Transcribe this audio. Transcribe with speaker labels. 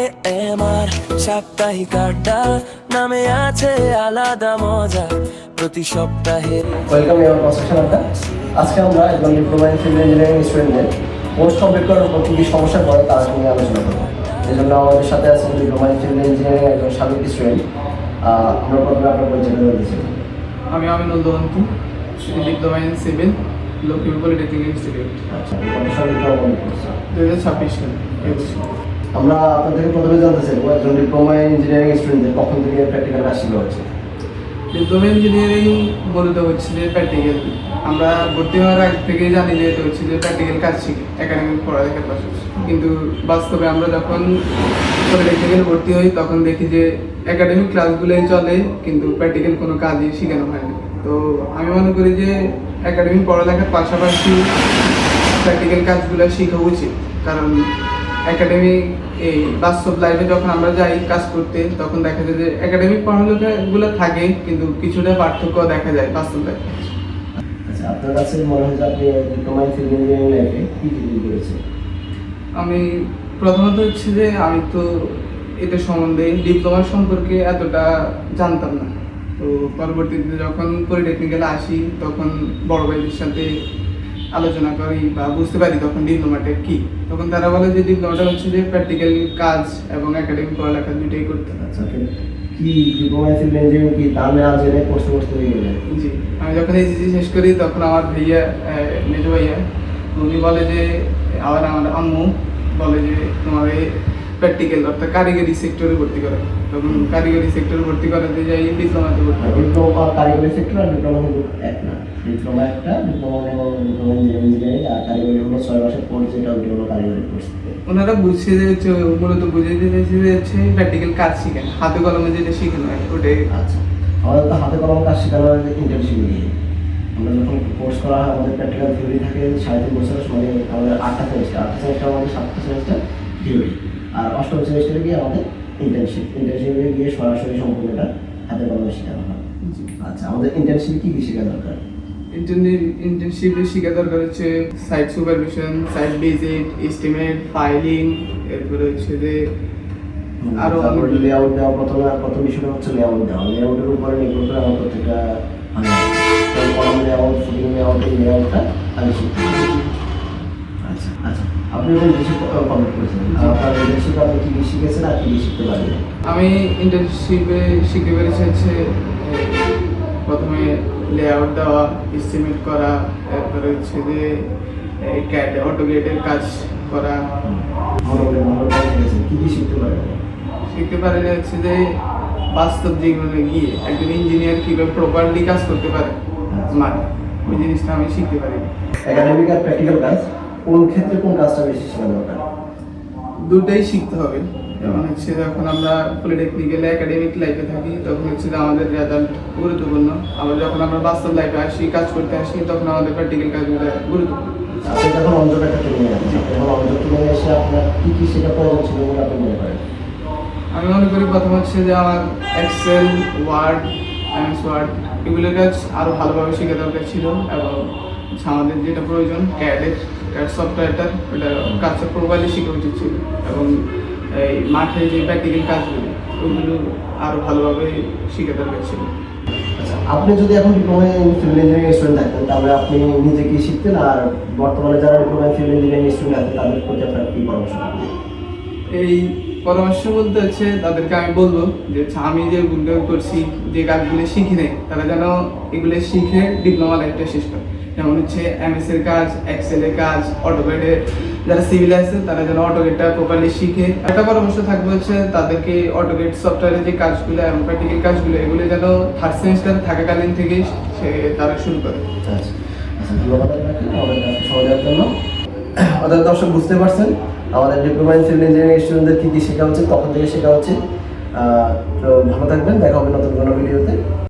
Speaker 1: AMR সাপ্তাহিক আড্ডা নামে আছে আলাদা মজা প্রতি সপ্তাহে।
Speaker 2: ওয়েলকাম ইউর কনস্ট্রাকশন আড্ডা। আজকে আমরা একজন ডিপ্লোমা ইন সিভিল ইঞ্জিনিয়ারিং স্টুডেন্টদের পোস্ট কমপ্লিট করার পর কী সমস্যা পড়ে তার নিয়ে আলোচনা করবো। এই জন্য আমাদের সাথে আছেন ডিপ্লোমা ইন সিভিল ইঞ্জিনিয়ারিং একজন সাবেক স্টুডেন্ট। আমরা প্রথমে আপনার পরিচয় করতে চাই।
Speaker 3: আমি আমিনুল দোহন্তু, diploma in civil, Lakshmipur polytechnic institute.
Speaker 2: আচ্ছা, কন্ডিশন ডিপ্লোমা কমপ্লিট করছে
Speaker 3: 2026 সালে।
Speaker 2: আমরা আপনার থেকে প্রথমে জানতে চাইবো একজন ডিপ্লোমা ইঞ্জিনিয়ারিং স্টুডেন্টদের কখন থেকে প্র্যাকটিক্যাল কাজ শুরু হচ্ছে।
Speaker 3: ডিপ্লোমা ইঞ্জিনিয়ারিং বলতে হচ্ছে যে প্র্যাকটিক্যাল, আমরা ভর্তি হওয়ার আগ থেকেই জানি যে এটা হচ্ছে যে প্র্যাকটিক্যাল কাজ শিখে একাডেমিক পড়ালেখার পাশাপাশি, কিন্তু বাস্তবে আমরা যখন পলিটেকনিক্যালে ভর্তি হই তখন দেখি যে একাডেমিক ক্লাসগুলোই চলে কিন্তু প্র্যাকটিক্যাল কোনো কাজই শেখানো হয় না। তো আমি মনে করি যে একাডেমিক পড়ালেখার পাশাপাশি প্র্যাকটিক্যাল কাজগুলো শেখা উচিত, কারণ একাডেমিক এই বাস্তব লাইফে যখন আমরা যাই কাজ করতে তখন দেখা যায় যে একাডেমিক পড়ালেখাগুলো থাকে কিন্তু কিছুটা পার্থক্য দেখা যায় বাস্তব লাইফে।
Speaker 2: আচ্ছা, আপনার কাছে মনে হয় যে আপনি ডিপ্লোমা ইন সিভিল ইঞ্জিনিয়ারিং লাইফে কী কী করেছেন?
Speaker 3: আমি প্রথমত হচ্ছে যে আমি তো এটা সম্বন্ধে ডিপ্লোমা সম্পর্কে এতটা জানতাম না। তো পরবর্তীতে যখন পলিটেকনিক্যালে আসি তখন বড় ভাইদের সাথে আলোচনা করি বা বুঝতে পারি তখন ডিপ্লোমাটা কী। তখন তারা বলে যে ডিপ্লোমাটা হচ্ছে যে প্র্যাকটিক্যাল কাজ এবং একাডেমিক পড়ালেখা দুটোই করতে হবে।
Speaker 2: আচ্ছা, কি ডিপ্লোমা ইন সিভিল ইঞ্জিনিয়ারিং কি তার না জেনে কোর্স হয়ে গেলে?
Speaker 3: জি, আমি যখন এইচএসসি শেষ করি তখন আমার ভাইয়া, মেজো ভাইয়া, উনি বলে যে আমার আম্মু বলে যে তোমার এই প্র্যাকটিক্যাল অর্থাৎ কারিগরি সেক্টরে ভর্তি করে। তখন কারিগরি সেক্টরে ভর্তি করাতে যাই ডিপ্লোমাতে ভর্তি করি।
Speaker 2: ডিপ্লোমা কারিগরি সেক্টর আর ডিপ্লোমা হলো এক না। ডিপ্লোমা একটা, ডিপ্লোমা ডিপ্লোমা ইঞ্জিনিয়ারিং আর কারিগরি হলো 6 মাসের কোর্স, যেটা হলো কারিগরি কোর্স।
Speaker 3: ওনারা বুঝিয়ে দিয়েছে, মূলত বুঝিয়ে দিয়েছে যে হচ্ছে প্র্যাকটিক্যাল কাজ শিখেন, হাতে কলমে যেটা শিখানো হয় ওটাই।
Speaker 2: আচ্ছা, আমাদের তো হাতে কলমে কাজ শেখানো হয় ইন্টার্নশিপ দিয়ে। আমরা যখন কোর্স করা হয় আমাদের প্র্যাকটিক্যাল থিওরি থাকে 3.5 বছর, মানে আমাদের 8টা সেমিস্টার আমাদের 7টা সেমিস্টার থিওরি, আর 8ম সেমিস্টারে গিয়ে আমাদের ইন্টার্নশিপে গিয়ে সরাসরি সম্পূর্ণটা হাতে কলমে শেখানো হয়। আচ্ছা, আমাদের ইন্টার্নশিপে কী কী শেখা দরকার?
Speaker 3: ইন্টার্নশিপে শেখা দরকার হচ্ছে site supervision, site visit, estimate, filing, এরপরে হচ্ছে যে আরো
Speaker 2: লেআউট দেওয়া। প্রথম বিষয়টা হচ্ছে লেআউট দেওয়া। লেআউটের উপরে নির্ভর করে আমার প্রত্যেকটা কলাম লেআউট, ফুটিং লেআউট, এই লেআউটটা আমি শিখতে হবে। আচ্ছা আচ্ছা, আপনি ইন্টার্নশিপ কমপ্লিট করেছেন, আপনার ইন্টার্নশিপে আপনি কী কী শিখেছেন আর কী কী শিখতে পারেন?
Speaker 3: আমি ইন্টার্নশিপে শিখতে পেরেছি হচ্ছে প্রথমে লেআউট দেওয়া, এস্টিমেট করা, তারপরে হচ্ছে যে ক্যাড অটোগেটের কাজ করা।
Speaker 2: কী কী শিখতে পারেন?
Speaker 3: শিখতে পারে হচ্ছে যে বাস্তব জীবনে গিয়ে একজন ইঞ্জিনিয়ার কীভাবে প্রপারলি কাজ করতে পারে, মানে ওই জিনিসটা আমি শিখতে পারি।
Speaker 2: একাডেমিক আর প্র্যাকটিক্যাল কাজ কোন ক্ষেত্রে কোন কাজটা বেশি শেখা দরকার?
Speaker 3: দুটাই শিখতে হবে। যেমন হচ্ছে যখন আমরা পলিটেকনিক্যাল একাডেমিক লাইফে থাকি তখন হচ্ছে যে আমাদের রেজাল্ট গুরুত্বপূর্ণ, আবার যখন আমরা বাস্তব লাইফে আসি কাজ করতে আসি তখন আমাদের প্র্যাকটিক্যাল কাজগুলো গুরুত্বপূর্ণ।
Speaker 2: আপনি যখন অন্তরটা তুলে যাচ্ছেন, তখন অন্তর তুলে এসে আপনার কী কী শেখা প্রয়োজন ছিল বলে আপনি মনে করেন?
Speaker 3: আমি মনে করি প্রথম হচ্ছে যে আমার এক্সেল, ওয়ার্ড, এমএস ওয়ার্ড এগুলোর কাজ আরও ভালোভাবে শেখা দরকার ছিল, এবং আমাদের যেটা প্রয়োজন ক্যাড সফটওয়্যারটা ওটা কাজটা প্রপারলি শেখা উচিত ছিল, এবং এই মাঠে যে প্র্যাকটিক্যাল কাজগুলো ওইগুলো আরও ভালোভাবে শেখা দরকার ছিল।
Speaker 2: আচ্ছা, আপনি যদি এখন diploma in civil engineering student থাকতেন তাহলে আপনি নিজে কি শিখতেন, আর বর্তমানে যারা diploma in civil engineering student আছে তাদের প্রতি আপনার কী পরামর্শ থাকবে?
Speaker 3: এই পরামর্শ বলতে হচ্ছে তাদেরকে আমি বলবো যে আমি যে ভুলটা করছি, যে কাজগুলো শিখি নেই, তারা যেন এগুলো শিখে ডিপ্লোমা লাইফটা শেষ করে। যেমন হচ্ছে এমএস এর কাজ, এক্সেলের কাজ, অটোগেটের, যারা সিভিল আছে তারা যেন অটোগেটটা প্রপারলি শিখে। একটা পরামর্শ থাকবে হচ্ছে তাদেরকে অটোগেট সফটওয়্যারের যে কাজগুলো এবং প্র্যাকটিক্যাল কাজগুলো এগুলো যেন 3rd সেমিস্টার থাকাকালীন থেকেই তারা শুরু করে।
Speaker 2: আচ্ছা আচ্ছা, ধন্যবাদ আপনাকে আমাদের সময় দেওয়ার জন্য। অর্থাৎ দর্শক বুঝতে পারছেন আমাদের ডিপ্লোমা ইন সিভিল ইঞ্জিনিয়ারিং স্টুডেন্টদের কী কী শেখা উচিত, কখন থেকে শেখা উচিত। তো ভালো থাকবেন, দেখা হবে নতুন কোনো ভিডিওতে।